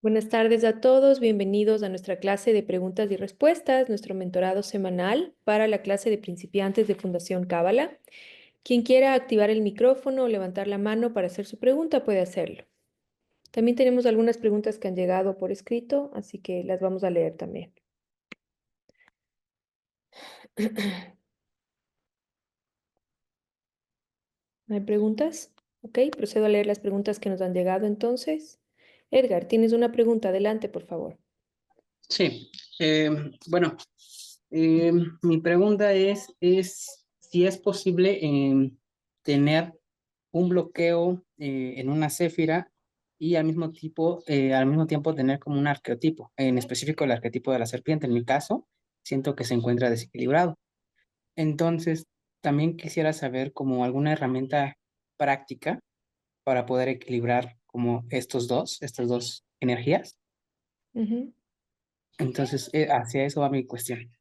Buenas tardes a todos, bienvenidos a nuestra clase de preguntas y respuestas, nuestro mentorado semanal para la clase de principiantes de Fundación Cábala. Quien quiera activar el micrófono o levantar la mano para hacer su pregunta puede hacerlo. También tenemos algunas preguntas que han llegado por escrito, así que las vamos a leer también. ¿No hay preguntas? Ok, procedo a leer las preguntas que nos han llegado entonces. Edgar, tienes una pregunta, adelante, por favor. Sí, eh, bueno, mi pregunta es si es posible tener un bloqueo en una céfira y al mismo tiempo tener como un arqueotipo, en específico el arquetipo de la serpiente. En mi caso, siento que se encuentra desequilibrado. Entonces, también quisiera saber como alguna herramienta práctica para poder equilibrar como estas dos energías. Ujú. Entonces, hacia eso va mi cuestión.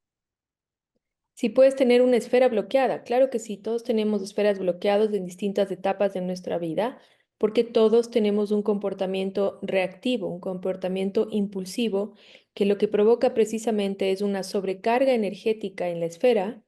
Si puedes tener una esfera bloqueada, claro que sí, todos tenemos esferas bloqueadas en distintas etapas de nuestra vida, porque todos tenemos un comportamiento reactivo, un comportamiento impulsivo, que lo que provoca precisamente es una sobrecarga energética en la esfera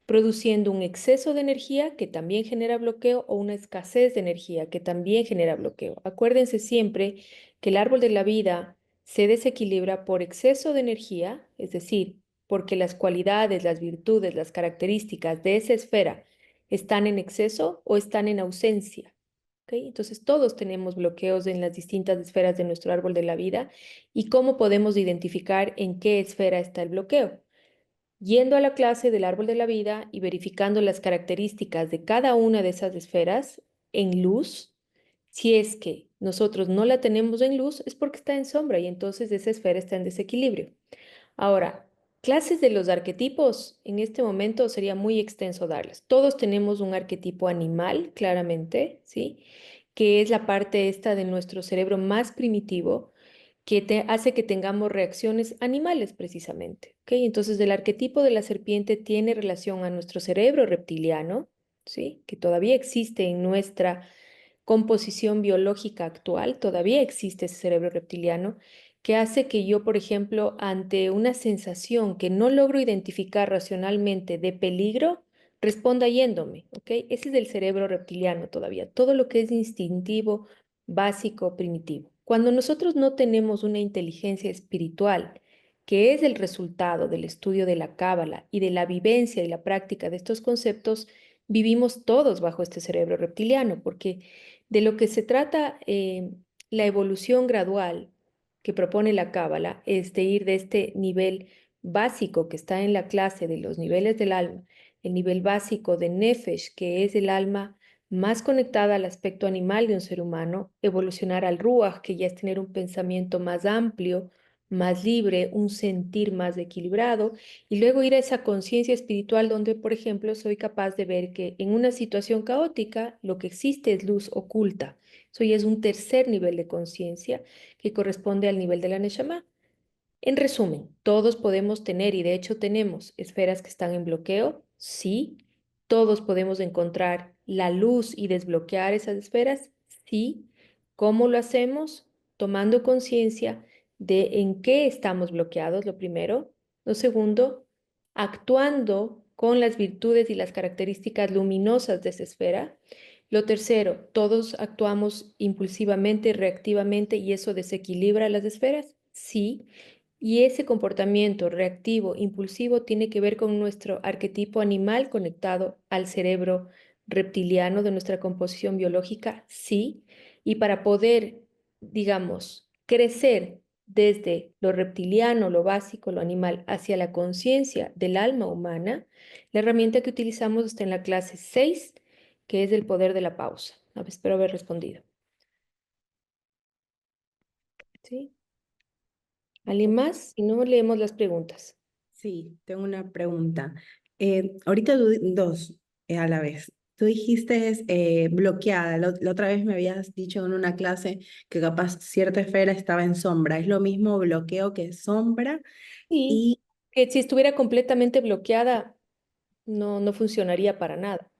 produciendo un exceso de energía que también genera bloqueo o una escasez de energía que también genera bloqueo. Acuérdense siempre que el árbol de la vida se desequilibra por exceso de energía, es decir, porque las cualidades, las virtudes, las características de esa esfera están en exceso o están en ausencia. ¿Ok? Entonces todos tenemos bloqueos en las distintas esferas de nuestro árbol de la vida y cómo podemos identificar en qué esfera está el bloqueo yendo a la clase del árbol de la vida y verificando las características de cada una de esas esferas en luz. Si es que nosotros no la tenemos en luz, es porque está en sombra y entonces esa esfera está en desequilibrio. Ahora, clases de los arquetipos, en este momento sería muy extenso darlas. Todos tenemos un arquetipo animal, claramente, ¿sí? Que es la parte esta de nuestro cerebro más primitivo que hace que tengamos reacciones animales precisamente. ¿Ok? Entonces, el arquetipo de la serpiente tiene relación a nuestro cerebro reptiliano, ¿sí? Que todavía existe en nuestra composición biológica actual, todavía existe ese cerebro reptiliano que hace que yo, por ejemplo, ante una sensación que no logro identificar racionalmente de peligro, responda yéndome, ¿ok? Ese es el cerebro reptiliano todavía, todo lo que es instintivo, básico, primitivo. Cuando nosotros no tenemos una inteligencia espiritual, que es el resultado del estudio de la cábala y de la vivencia y la práctica de estos conceptos, vivimos todos bajo este cerebro reptiliano, porque de lo que se trata la evolución gradual que propone la cábala es de ir de este nivel básico que está en la clase de los niveles del alma, el nivel básico de Nefesh, que es el alma más conectada al aspecto animal de un ser humano, evolucionar al Ruach, que ya es tener un pensamiento más amplio, más libre, un sentir más equilibrado, y luego ir a esa conciencia espiritual donde, por ejemplo, soy capaz de ver que en una situación caótica lo que existe es luz oculta. Eso ya es un tercer nivel de conciencia que corresponde al nivel de la Neshama. En resumen, todos podemos tener, y de hecho tenemos, esferas que están en bloqueo, sí. Todos podemos encontrar la luz y desbloquear esas esferas, sí. ¿Cómo lo hacemos? Tomando conciencia de en qué estamos bloqueados, lo primero. Lo segundo, actuando con las virtudes y las características luminosas de esa esfera. Lo tercero, todos actuamos impulsivamente, reactivamente y eso desequilibra las esferas, sí. Y ese comportamiento reactivo, impulsivo, tiene que ver con nuestro arquetipo animal conectado al cerebro reptiliano de nuestra composición biológica, sí. Y para poder, digamos, crecer desde lo reptiliano, lo básico, lo animal, hacia la conciencia del alma humana, la herramienta que utilizamos está en la clase 6, que es el poder de la pausa. Espero haber respondido. ¿Sí? ¿Alguien más? Si no, leemos las preguntas. Sí, tengo una pregunta. Ahorita dos a la vez. Tú dijiste bloqueada. La otra vez me habías dicho en una clase que capaz cierta esfera estaba en sombra. ¿Es lo mismo bloqueo que sombra? Sí, Y, que si estuviera completamente bloqueada, no funcionaría para nada.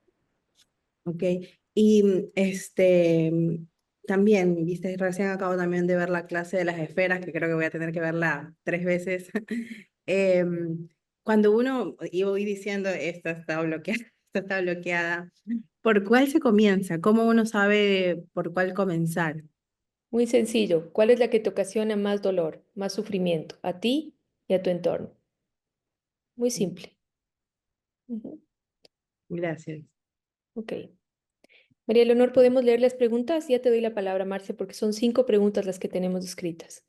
ok. Y también, viste, recién acabo también de ver la clase de las esferas, que creo que voy a tener que verla 3 veces. Em, Cuando uno, y voy diciendo, esta está bloqueada, esta está bloqueada, ¿por cuál se comienza? ¿Cómo uno sabe por cuál comenzar? Muy sencillo. ¿Cuál es la que te ocasiona más dolor, más sufrimiento? A ti y a tu entorno. Muy simple. Ujú. Gracias. Ok. María Leonor, ¿podemos leer las preguntas? Ya te doy la palabra, Marcia, porque son 5 preguntas las que tenemos escritas.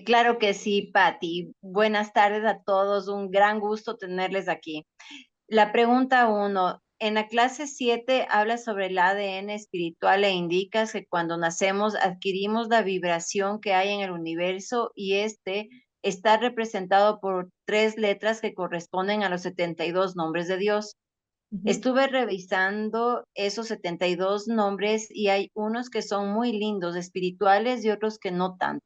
Claro que sí, Patti. Buenas tardes a todos. Un gran gusto tenerles aquí. La pregunta 1. En la clase 7 habla sobre el ADN espiritual e indicas que cuando nacemos adquirimos la vibración que hay en el universo y este está representado por 3 letras que corresponden a los 72 nombres de Dios. Ujú. Estuve revisando esos 72 nombres y hay unos que son muy lindos, espirituales y otros que no tanto.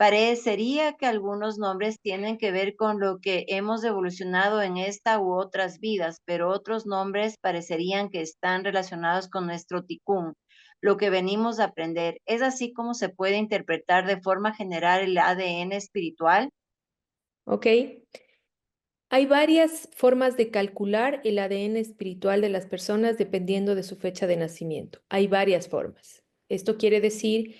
Parecería que algunos nombres tienen que ver con lo que hemos evolucionado en esta u otras vidas, pero otros nombres parecerían que están relacionados con nuestro ticún, lo que venimos a aprender. ¿Es así como se puede interpretar de forma general el ADN espiritual? Ok. Hay varias formas de calcular el ADN espiritual de las personas dependiendo de su fecha de nacimiento. Hay varias formas. Esto quiere decir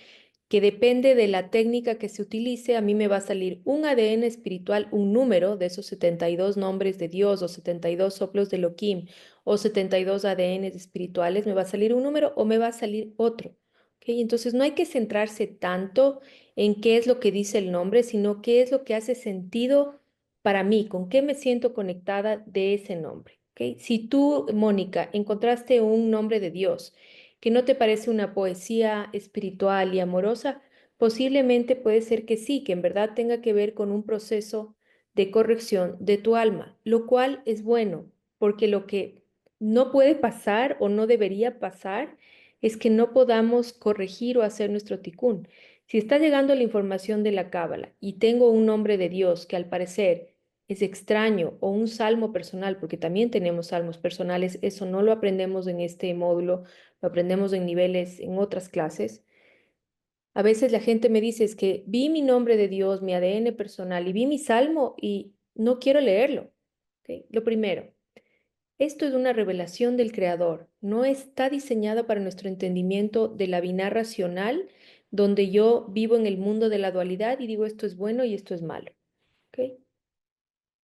que depende de la técnica que se utilice, a mí me va a salir un ADN espiritual, un número de esos 72 nombres de Dios o 72 soplos de Elohim o 72 ADNs espirituales, me va a salir un número o me va a salir otro. ¿Ok? Entonces no hay que centrarse tanto en qué es lo que dice el nombre, sino qué es lo que hace sentido para mí, con qué me siento conectada de ese nombre. ¿Ok? Si tú, Mónica, encontraste un nombre de Dios que no te parece una poesía espiritual y amorosa, posiblemente puede ser que sí, que en verdad tenga que ver con un proceso de corrección de tu alma, lo cual es bueno, porque lo que no puede pasar o no debería pasar es que no podamos corregir o hacer nuestro ticún. Si está llegando la información de la Cábala y tengo un nombre de Dios que al parecer es extraño o un salmo personal, porque también tenemos salmos personales, eso no lo aprendemos en este módulo, lo aprendemos en niveles, en otras clases. A veces la gente me dice, es que vi mi nombre de Dios, mi ADN personal y vi mi salmo y no quiero leerlo. ¿Ok? Lo primero, esto es una revelación del Creador, no está diseñado para nuestro entendimiento de la binar racional, donde yo vivo en el mundo de la dualidad y digo esto es bueno y esto es malo. ¿Ok?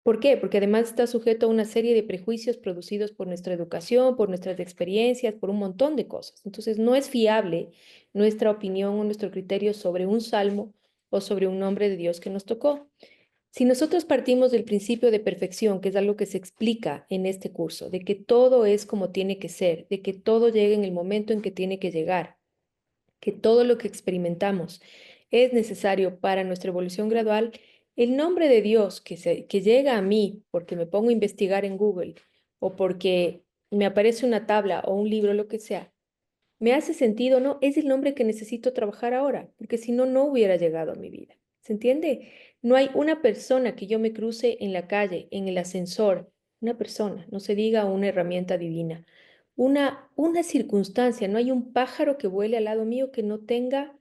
¿Por qué? Porque además está sujeto a una serie de prejuicios producidos por nuestra educación, por nuestras experiencias, por un montón de cosas. Entonces, no es fiable nuestra opinión o nuestro criterio sobre un salmo o sobre un nombre de Dios que nos tocó. Si nosotros partimos del principio de perfección, que es algo que se explica en este curso, de que todo es como tiene que ser, de que todo llega en el momento en que tiene que llegar, que todo lo que experimentamos es necesario para nuestra evolución gradual, el nombre de Dios que llega a mí porque me pongo a investigar en Google o porque me aparece una tabla o un libro, lo que sea, me hace sentido, ¿no? Es el nombre que necesito trabajar ahora, porque si no, no hubiera llegado a mi vida. ¿Se entiende? No hay una persona que yo me cruce en la calle, en el ascensor, una persona, no se diga una herramienta divina, una circunstancia, no hay un pájaro que vuele al lado mío que no tenga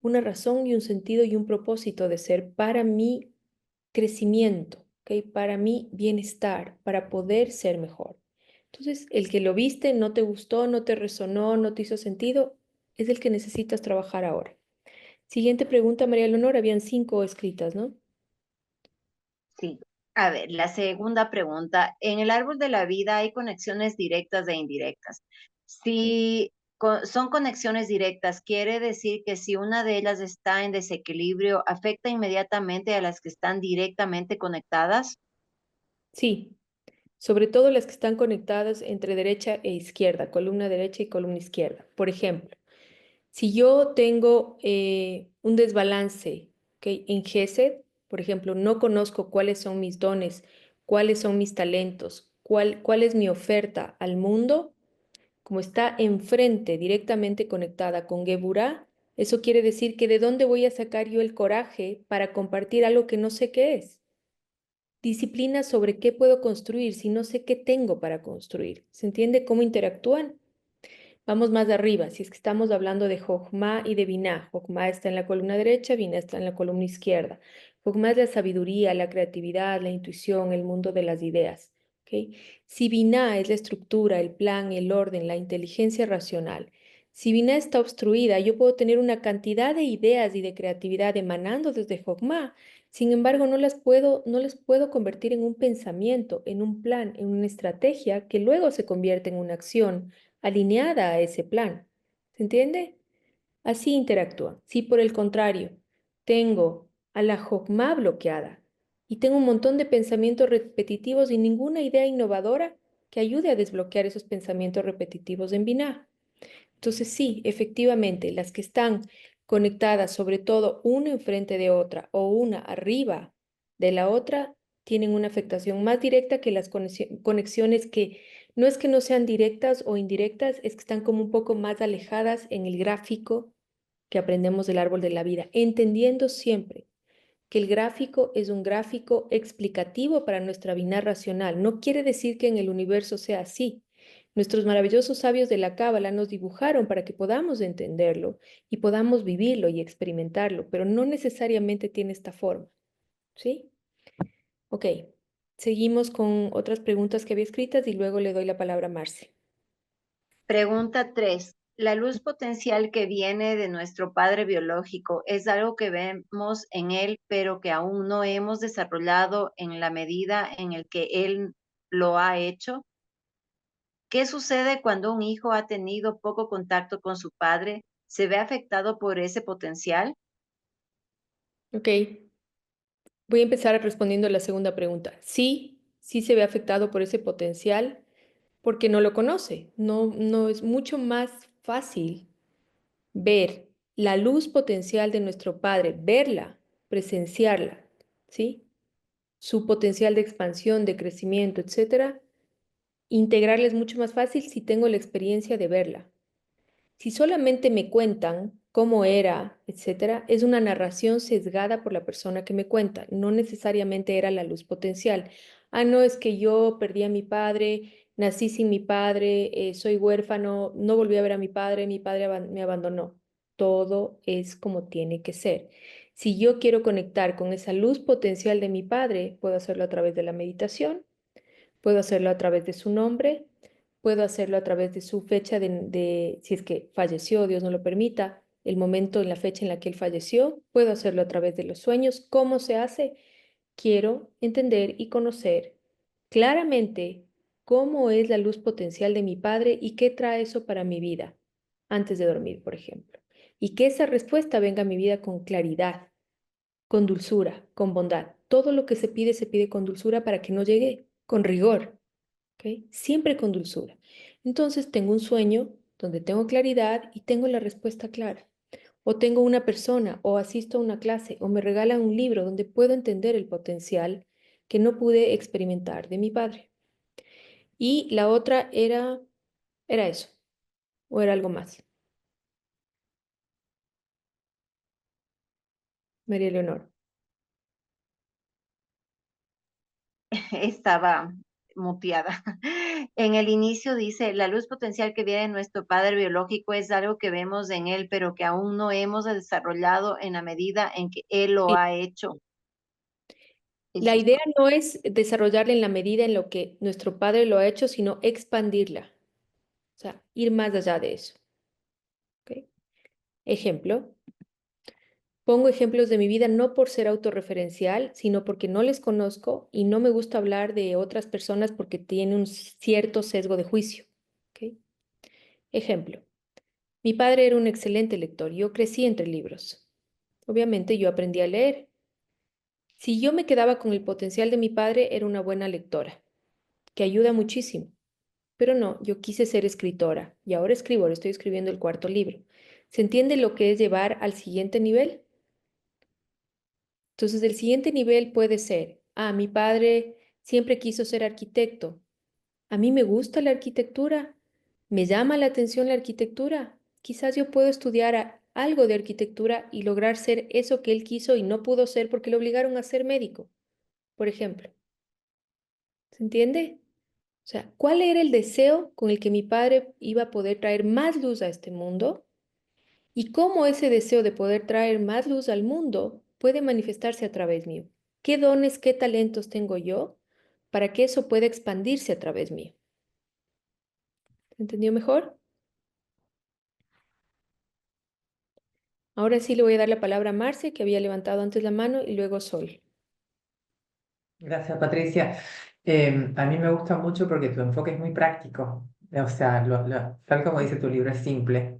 una razón y un sentido y un propósito de ser para mi crecimiento, ¿ok? Para mi bienestar, para poder ser mejor. Entonces, el que lo viste, no te gustó, no te resonó, no te hizo sentido, es el que necesitas trabajar ahora. Siguiente pregunta, María Leonor, habían 5 escritas, ¿no? Sí. A ver, la segunda pregunta. En el árbol de la vida hay conexiones directas e indirectas. Si son conexiones directas, quiere decir que si una de ellas está en desequilibrio, afecta inmediatamente a las que están directamente conectadas. Sí, sobre todo las que están conectadas entre derecha e izquierda, columna derecha y columna izquierda. Por ejemplo, si yo tengo un desbalance, ¿ok? En Gesed, por ejemplo, no conozco cuáles son mis dones, cuáles son mis talentos, cuál es mi oferta al mundo, como está enfrente, directamente conectada con Geburah, eso quiere decir que de dónde voy a sacar yo el coraje para compartir algo que no sé qué es. Disciplina sobre qué puedo construir si no sé qué tengo para construir. ¿Se entiende cómo interactúan? Vamos más arriba, si es que estamos hablando de Jochma y de Binah. Jochma está en la columna derecha, Binah está en la columna izquierda. Jochma es la sabiduría, la creatividad, la intuición, el mundo de las ideas. ¿Ok? Si Binah es la estructura, el plan, el orden, la inteligencia racional. Si Binah está obstruida, yo puedo tener una cantidad de ideas y de creatividad emanando desde Jochma. Sin embargo, no las puedo convertir en un pensamiento, en un plan, en una estrategia que luego se convierte en una acción alineada a ese plan. ¿Se entiende? Así interactúan. Si por el contrario tengo a la Jokma bloqueada y tengo un montón de pensamientos repetitivos y ninguna idea innovadora que ayude a desbloquear esos pensamientos repetitivos en Binah. Entonces sí, efectivamente, las que están conectadas, sobre todo una enfrente de otra o una arriba de la otra, tienen una afectación más directa que las conexiones que no es que no sean directas o indirectas, es que están como un poco más alejadas en el gráfico que aprendemos del árbol de la vida, entendiendo siempre que el gráfico es un gráfico explicativo para nuestra binar racional. No quiere decir que en el universo sea así. Nuestros maravillosos sabios de la Cábala nos dibujaron para que podamos entenderlo y podamos vivirlo y experimentarlo, pero no necesariamente tiene esta forma. ¿Sí? Ok. Seguimos con otras preguntas que había escritas y luego le doy la palabra a Marce. Pregunta 3. ¿La luz potencial que viene de nuestro padre biológico es algo que vemos en él, pero que aún no hemos desarrollado en la medida en el que él lo ha hecho? ¿Qué sucede cuando un hijo ha tenido poco contacto con su padre? ¿Se ve afectado por ese potencial? Ok. Voy a empezar respondiendo a la segunda pregunta. Sí, sí se ve afectado por ese potencial porque no lo conoce. No es mucho más fácil ver la luz potencial de nuestro Padre, verla, presenciarla, ¿sí? Su potencial de expansión, de crecimiento, etcétera. Integrarla es mucho más fácil si tengo la experiencia de verla. Si solamente me cuentan cómo era, etcétera, es una narración sesgada por la persona que me cuenta, no necesariamente era la luz potencial. Ah, no, es que yo perdí a mi padre, nací sin mi padre, soy huérfano, no volví a ver a mi padre me abandonó. Todo es como tiene que ser. Si yo quiero conectar con esa luz potencial de mi padre, puedo hacerlo a través de la meditación, puedo hacerlo a través de su nombre, puedo hacerlo a través de su fecha si es que falleció, Dios no lo permita, el momento en la fecha en la que él falleció, puedo hacerlo a través de los sueños. ¿Cómo se hace? Quiero entender y conocer claramente cómo es la luz potencial de mi padre y qué trae eso para mi vida antes de dormir, por ejemplo. Y que esa respuesta venga a mi vida con claridad, con dulzura, con bondad. Todo lo que se pide con dulzura para que no llegue con rigor. ¿Ok? Siempre con dulzura. Entonces tengo un sueño donde tengo claridad y tengo la respuesta clara. O tengo una persona, o asisto a una clase, o me regalan un libro donde puedo entender el potencial que no pude experimentar de mi padre. Y la otra era eso, o era algo más. María Leonor. Estaba muteada. En el inicio dice, la luz potencial que viene de nuestro padre biológico es algo que vemos en él, pero que aún no hemos desarrollado en la medida en que él lo Sí. ha hecho. La Eso es idea todo. no es desarrollarla en la medida en lo que nuestro padre lo ha hecho, sino expandirla, o sea, ir más allá de eso. ¿Ok? Ejemplo. Pongo ejemplos de mi vida no por ser autorreferencial, sino porque no les conozco y no me gusta hablar de otras personas porque tiene un cierto sesgo de juicio. ¿Ok? Ejemplo, mi padre era un excelente lector, yo crecí entre libros. Obviamente yo aprendí a leer. Si yo me quedaba con el potencial de mi padre, era una buena lectora, que ayuda muchísimo. Pero no, yo quise ser escritora y ahora escribo, ahora estoy escribiendo el cuarto libro. ¿Se entiende lo que es llevar al siguiente nivel? Entonces, el siguiente nivel puede ser, mi padre siempre quiso ser arquitecto. A mí me gusta la arquitectura, me llama la atención la arquitectura. Quizás yo puedo estudiar algo de arquitectura y lograr ser eso que él quiso y no pudo ser porque le obligaron a ser médico, por ejemplo. ¿Se entiende? O sea, ¿cuál era el deseo con el que mi padre iba a poder traer más luz a este mundo? Y cómo ese deseo de poder traer más luz al mundo puede manifestarse a través mío. ¿Qué dones, qué talentos tengo yo para que eso pueda expandirse a través mío? ¿Entendió mejor? Ahora sí le voy a dar la palabra a Marce, que había levantado antes la mano, y luego Sol. Gracias, Patricia. A mí me gusta mucho porque tu enfoque es muy práctico. O sea, tal como dice tu libro, es simple.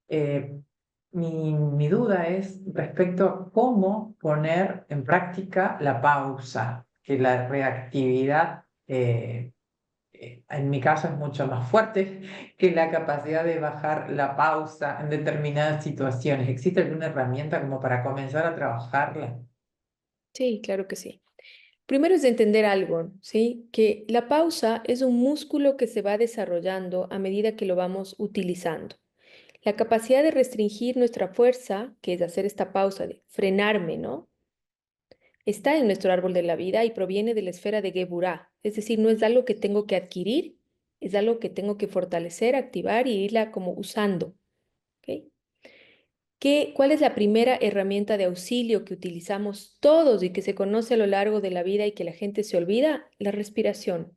Eh, mi duda es respecto a cómo poner en práctica la pausa, que la reactividad, en mi caso, es mucho más fuerte que la capacidad de bajar la pausa en determinadas situaciones. ¿Existe alguna herramienta como para comenzar a trabajarla? Sí, claro que sí. Primero es de entender algo, ¿sí? Que la pausa es un músculo que se va desarrollando a medida que lo vamos utilizando. La capacidad de restringir nuestra fuerza, que es hacer esta pausa, de frenarme, ¿no? Está en nuestro árbol de la vida y proviene de la esfera de Geburah. Es decir, no es algo que tengo que adquirir, es algo que tengo que fortalecer, activar y irla como usando. ¿Ok? ¿Cuál es la primera herramienta de auxilio que utilizamos todos y que se conoce a lo largo de la vida y que la gente se olvida? La respiración.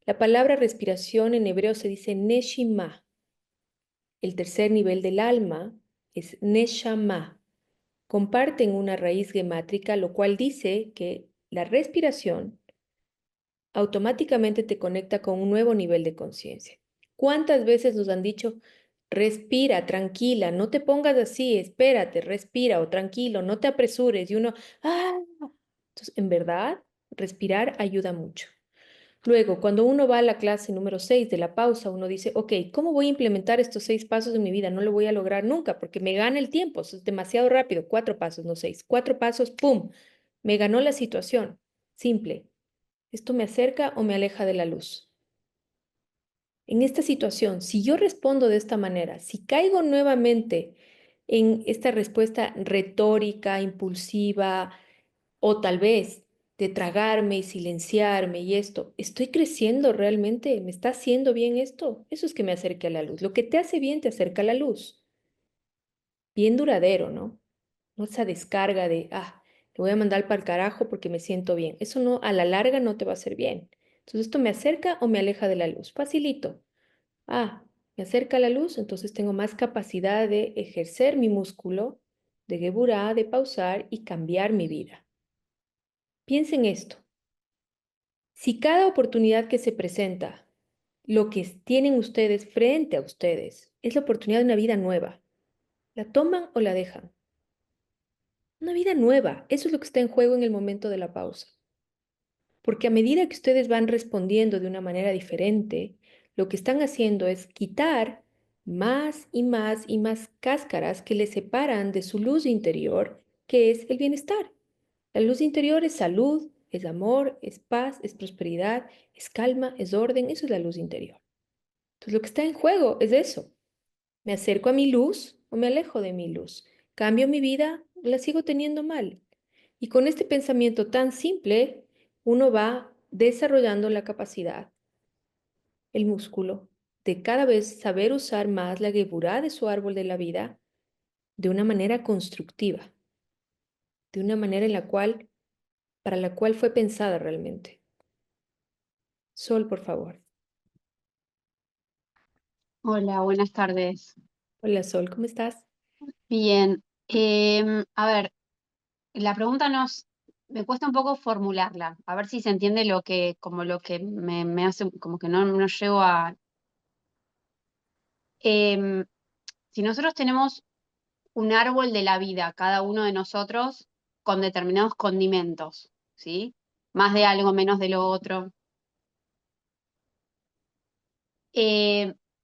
La palabra respiración en hebreo se dice neshima. El tercer nivel del alma es neshama. Comparten una raíz gemátrica, lo cual dice que la respiración automáticamente te conecta con un nuevo nivel de conciencia. ¿Cuántas veces nos han dicho, respira, tranquila, no te pongas así, espérate, respira o tranquilo, no te apresures? Y uno, ah, entonces, en verdad, respirar ayuda mucho. Luego, cuando uno va a la clase número 6 de la pausa, uno dice, ok, ¿cómo voy a implementar estos 6 pasos en mi vida? No lo voy a lograr nunca porque me gana el tiempo, eso es demasiado rápido, 4 pasos, no 6, 4 pasos, ¡pum! Me ganó la situación. Simple. ¿Esto me acerca o me aleja de la luz? En esta situación, si yo respondo de esta manera, si caigo nuevamente en esta respuesta retórica, impulsiva, o tal vez de tragarme y silenciarme y esto, ¿estoy creciendo realmente? ¿Me está haciendo bien esto? Eso es que me acerque a la luz. Lo que te hace bien te acerca a la luz. Bien duradero, ¿no? No esa descarga de, te voy a mandar para el carajo porque me siento bien. Eso no, a la larga no te va a hacer bien. Entonces, ¿esto me acerca o me aleja de la luz? Facilito. Me acerca a la luz, entonces tengo más capacidad de ejercer mi músculo, de geburá, de pausar y cambiar mi vida. Piensen esto. Si cada oportunidad que se presenta, lo que tienen ustedes frente a ustedes, es la oportunidad de una vida nueva, ¿la toman o la dejan? Una vida nueva, eso es lo que está en juego en el momento de la pausa. Porque a medida que ustedes van respondiendo de una manera diferente, lo que están haciendo es quitar más y más y más cáscaras que les separan de su luz interior, que es el bienestar. La luz interior es salud, es amor, es paz, es prosperidad, es calma, es orden, eso es la luz interior. Entonces lo que está en juego es eso. ¿Me acerco a mi luz o me alejo de mi luz? ¿Cambio mi vida o la sigo teniendo mal? Y con este pensamiento tan simple, uno va desarrollando la capacidad, el músculo, de cada vez saber usar más la geburá de su árbol de la vida de una manera constructiva, de una manera para la cual fue pensada realmente. Sol, por favor. Hola, buenas tardes. Hola, Sol, ¿cómo estás? Bien, a ver, la pregunta me cuesta un poco formularla, a ver si se entiende como lo que me hace, como que no llego a... Em, si nosotros tenemos un árbol de la vida, cada uno de nosotros, con determinados condimentos, ¿sí? Más de algo, menos de lo otro.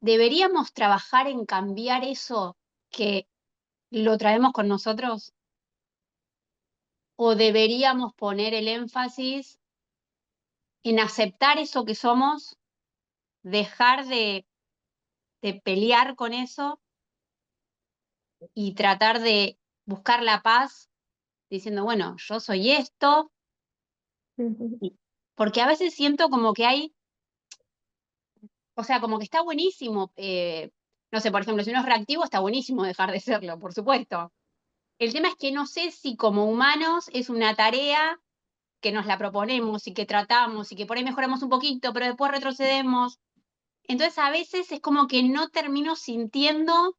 ¿Deberíamos trabajar en cambiar eso que lo traemos con nosotros? ¿O deberíamos poner el énfasis en aceptar eso que somos, dejar de pelear con eso y tratar de buscar la paz diciendo, bueno, yo soy esto? Ujú. Porque a veces siento como que hay o sea, como que está buenísimo, no sé, por ejemplo, si uno es reactivo, está buenísimo dejar de serlo, por supuesto. El tema es que no sé si como humanos es una tarea que nos la proponemos y que tratamos y que por ahí mejoramos un poquito, pero después retrocedemos. Entonces a veces es como que no termino sintiendo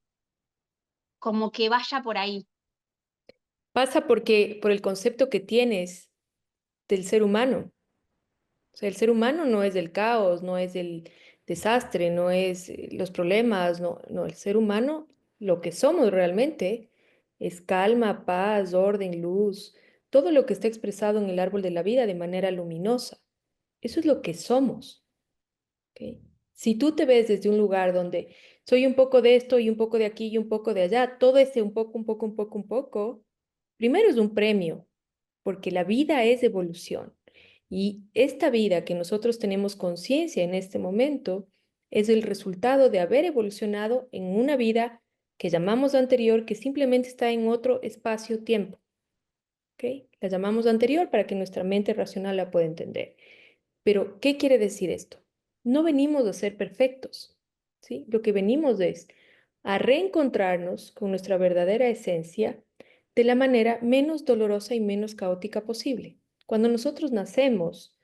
como que vaya por ahí. Pasa por el concepto que tienes del ser humano. O sea, el ser humano no es del caos, no es del desastre, no es los problemas, no, no, el ser humano, lo que somos realmente es calma, paz, orden, luz, todo lo que está expresado en el árbol de la vida de manera luminosa. Eso es lo que somos. ¿Ok? Si tú te ves desde un lugar donde soy un poco de esto y un poco de aquí y un poco de allá, todo ese un poco, un poco, un poco, un poco, primero es un premio, porque la vida es evolución. Y esta vida que nosotros tenemos conciencia en este momento es el resultado de haber evolucionado en una vida que llamamos anterior, que simplemente está en otro espacio-tiempo. ¿Ok? La llamamos anterior para que nuestra mente racional la pueda entender. Pero, ¿qué quiere decir esto? No venimos a ser perfectos, ¿sí? Lo que venimos es a reencontrarnos con nuestra verdadera esencia de la manera menos dolorosa y menos caótica posible. Cuando nosotros nacemos,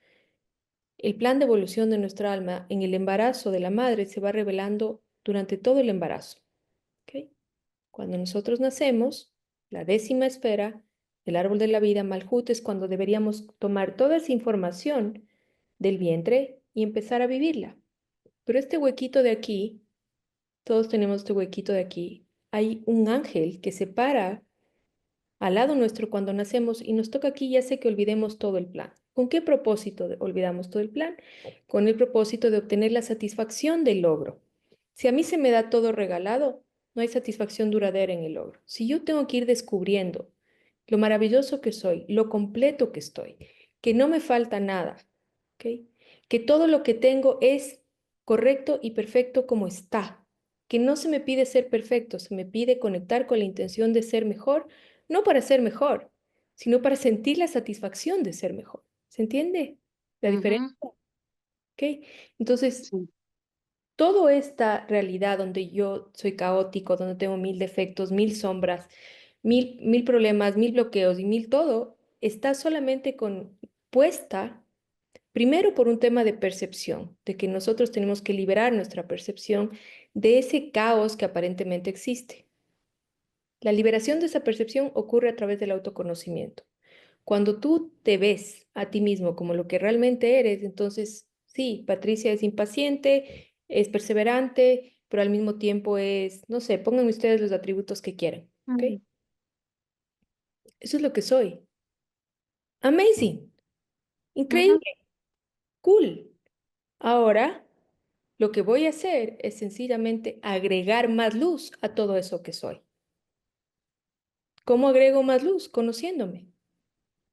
el plan de evolución de nuestra alma en el embarazo de la madre se va revelando durante todo el embarazo. ¿Ok? Cuando nosotros nacemos, la 10ª esfera, el árbol de la vida, Malhut, es cuando deberíamos tomar toda esa información del vientre y empezar a vivirla. Pero este huequito de aquí, todos tenemos este huequito de aquí, hay un ángel que se para al lado nuestro cuando nacemos y nos toca aquí y hace que olvidemos todo el plan. ¿Con qué propósito olvidamos todo el plan? Con el propósito de obtener la satisfacción del logro. Si a mí se me da todo regalado, no hay satisfacción duradera en el logro. Si yo tengo que ir descubriendo lo maravilloso que soy, lo completo que estoy, que no me falta nada, ¿ok? Que todo lo que tengo es correcto y perfecto como está, que no se me pide ser perfecto, se me pide conectar con la intención de ser mejor, no para ser mejor, sino para sentir la satisfacción de ser mejor. ¿Se entiende la diferencia? Ujú, ¿Ok? Entonces, sí. toda esta realidad donde yo soy caótico, donde tengo 1000 defectos, 1000 sombras, mil problemas, 1000 bloqueos y 1000 todo, está solamente puesta primero por un tema de percepción, de que nosotros tenemos que liberar nuestra percepción de ese caos que aparentemente existe. La liberación de esa percepción ocurre a través del autoconocimiento. Cuando tú te ves a ti mismo como lo que realmente eres, entonces sí, Patricia es impaciente, es perseverante, pero al mismo tiempo es, no sé, pónganme ustedes los atributos que quieran, ¿ok? Mm, Eso es lo que soy. Amazing, ujú. increíble, cool. Ahora, lo que voy a hacer es sencillamente agregar más luz a todo eso que soy. ¿Cómo agrego más luz? Conociéndome.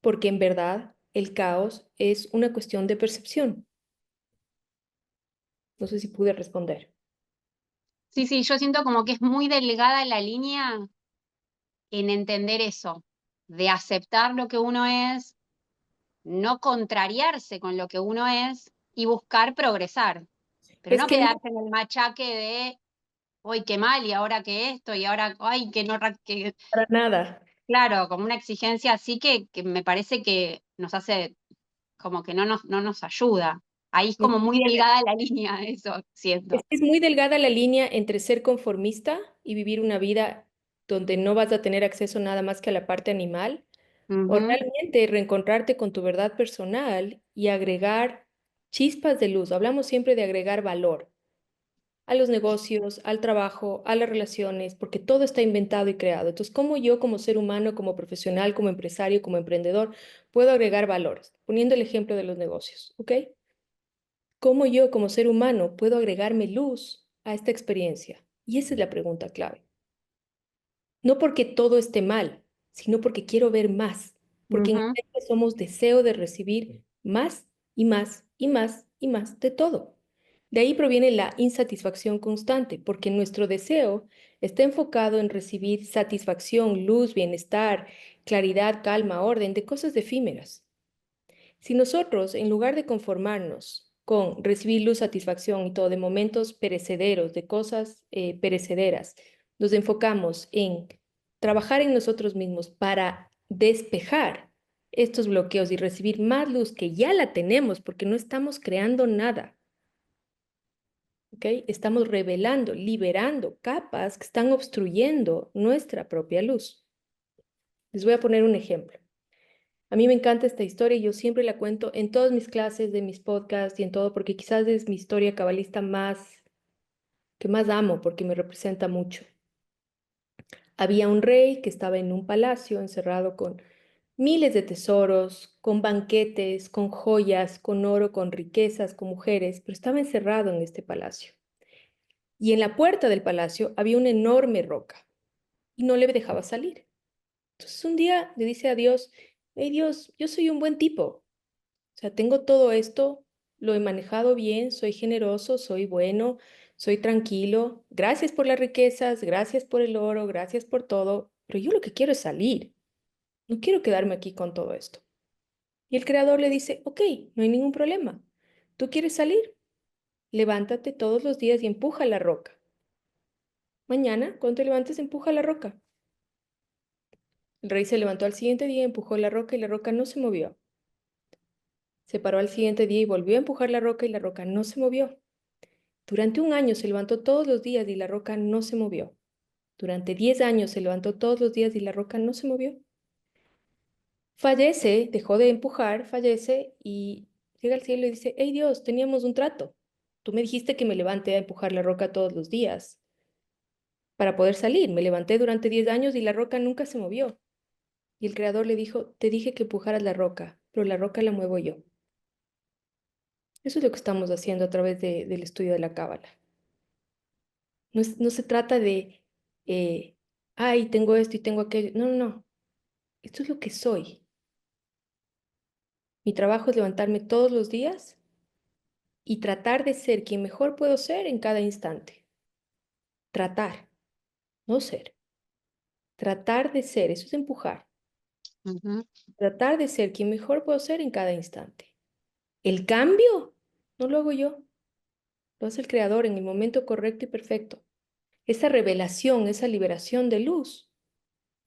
Porque en verdad el caos es una cuestión de percepción. No sé si pude responder. Sí, sí, yo siento como que es muy delgada la línea en entender eso, de aceptar lo que uno es, no contrariarse con lo que uno es y buscar progresar, pero Es no que no, quedarse en el machaque de, hoy qué mal, y ahora que esto, y ahora, ay, que no, que, para nada. claro, como una exigencia así que me parece que nos hace, como que no nos ayuda. Ahí es como muy delgada la línea, eso siento. Es muy delgada la línea entre ser conformista y vivir una vida donde no vas a tener acceso nada más que a la parte animal, o Ujú, realmente reencontrarte con tu verdad personal y agregar chispas de luz. Hablamos siempre de agregar valor a los negocios, al trabajo, a las relaciones, porque todo está inventado y creado. Entonces, ¿cómo yo como ser humano, como profesional, como empresario, como emprendedor, puedo agregar valores? Poniendo el ejemplo de los negocios, ¿ok? ¿Cómo yo como ser humano puedo agregarme luz a esta experiencia? Y esa es la pregunta clave. No porque todo esté mal, sino porque quiero ver más, porque en ujú. esencia somos deseo de recibir más y más y más y más de todo. De ahí proviene la insatisfacción constante, porque nuestro deseo está enfocado en recibir satisfacción, luz, bienestar, claridad, calma, orden, de cosas efímeras. Si nosotros, en lugar de conformarnos con recibir luz, satisfacción y todo, de momentos perecederos, de cosas perecederas, nos enfocamos en trabajar en nosotros mismos para despejar estos bloqueos y recibir más luz que ya la tenemos porque no estamos creando nada. ¿Ok? Estamos revelando, liberando capas que están obstruyendo nuestra propia luz. Les voy a poner un ejemplo. A mí me encanta esta historia y yo siempre la cuento en todas mis clases, de mis podcasts y en todo, porque quizás es mi historia cabalista que más amo, porque me representa mucho. Había un rey que estaba en un palacio encerrado con miles de tesoros, con banquetes, con joyas, con oro, con riquezas, con mujeres, pero estaba encerrado en este palacio. Y en la puerta del palacio había una enorme roca y no le dejaba salir. Entonces un día le dice a Dios, hey Dios, yo soy un buen tipo, o sea, tengo todo esto, lo he manejado bien, soy generoso, soy bueno, soy tranquilo, gracias por las riquezas, gracias por el oro, gracias por todo, pero yo lo que quiero es salir, no quiero quedarme aquí con todo esto. Y el creador le dice, ok, no hay ningún problema, ¿tú quieres salir? Levántate todos los días y empuja la roca. Mañana, cuando te levantes, empuja la roca. El rey se levantó al siguiente día, empujó la roca y la roca no se movió. Se paró al siguiente día y volvió a empujar la roca y la roca no se movió. Durante un año se levantó todos los días y la roca no se movió. Durante 10 años se levantó todos los días y la roca no se movió. Fallece, dejó de empujar, fallece y llega al cielo y dice, hey Dios, teníamos un trato. Tú me dijiste que me levante a empujar la roca todos los días para poder salir. Me levanté durante 10 años y la roca nunca se movió. Y el creador le dijo, te dije que empujaras la roca, pero la roca la muevo yo. Eso es lo que estamos haciendo a través del estudio de la Cábala. No se trata de, ay, tengo esto y tengo aquello. No, no, no. Esto es lo que soy. Mi trabajo es levantarme todos los días y tratar de ser quien mejor puedo ser en cada instante. Tratar, no ser. Tratar de ser, eso es empujar. Ujú. Tratar de ser quien mejor puedo ser en cada instante. El cambio no lo hago yo, lo hace el creador en el momento correcto y perfecto. Esa revelación, esa liberación de luz,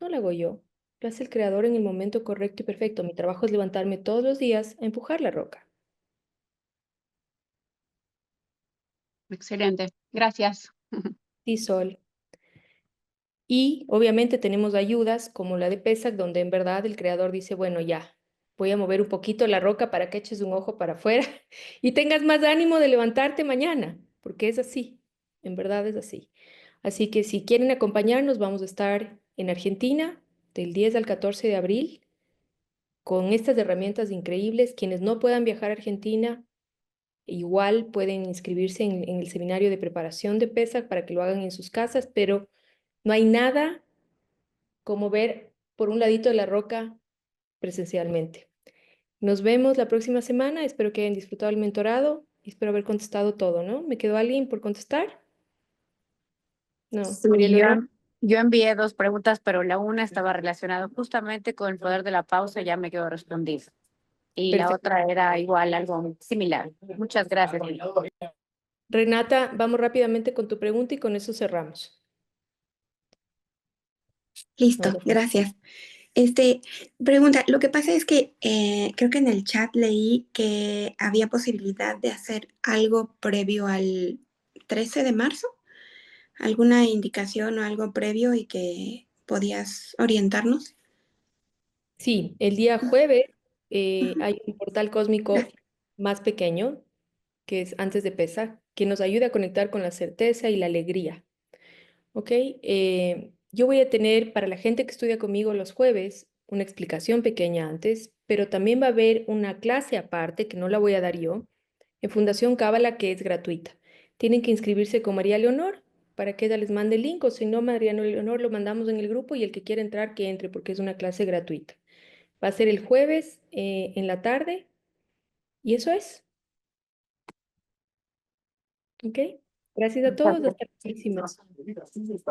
no la hago yo, lo hace el creador en el momento correcto y perfecto. Mi trabajo es levantarme todos los días a empujar la roca. Excelente, gracias. Sí, Sol. Y obviamente tenemos ayudas como la de Pesac, donde en verdad el creador dice, bueno, ya, voy a mover un poquito la roca para que eches un ojo para afuera y tengas más ánimo de levantarte mañana, porque es así, en verdad es así. Así que si quieren acompañarnos, vamos a estar en Argentina del 10 al 14 de abril con estas herramientas increíbles. Quienes no puedan viajar a Argentina, igual pueden inscribirse en el seminario de preparación de Pesac para que lo hagan en sus casas, pero no hay nada como ver por un ladito de la roca presencialmente. Nos vemos la próxima semana. Espero que hayan disfrutado el mentorado y espero haber contestado todo, ¿no? ¿Me quedó alguien por contestar? No, Sí, María Leonor. yo envié dos preguntas, pero la una estaba relacionada justamente con el poder de la pausa, ya me quedó respondida. Y la Perfecto. otra era igual, algo similar. Muchas gracias. Renata, vamos rápidamente con tu pregunta y con eso cerramos. Listo, No, gracias. Pregunta, lo que pasa es que creo que en el chat leí que había posibilidad de hacer algo previo al 13 de marzo, alguna indicación o algo previo y que podías orientarnos. sí, el día jueves Ujú, hay un portal cósmico gracias. más pequeño, que es antes de Pesach, que nos ayuda a conectar con la certeza y la alegría. ¿Ok? Yo voy a tener para la gente que estudia conmigo los jueves una explicación pequeña antes, pero también va a haber una clase aparte que no la voy a dar yo en Fundación Cábala que es gratuita. Tienen que inscribirse con María Leonor para que ella les mande el link o si no, María Leonor lo mandamos en el grupo y el que quiera entrar que entre porque es una clase gratuita. Va a ser el jueves en la tarde y eso es. ¿Ok? Gracias a Muchas todos. Hasta la próxima. gracias.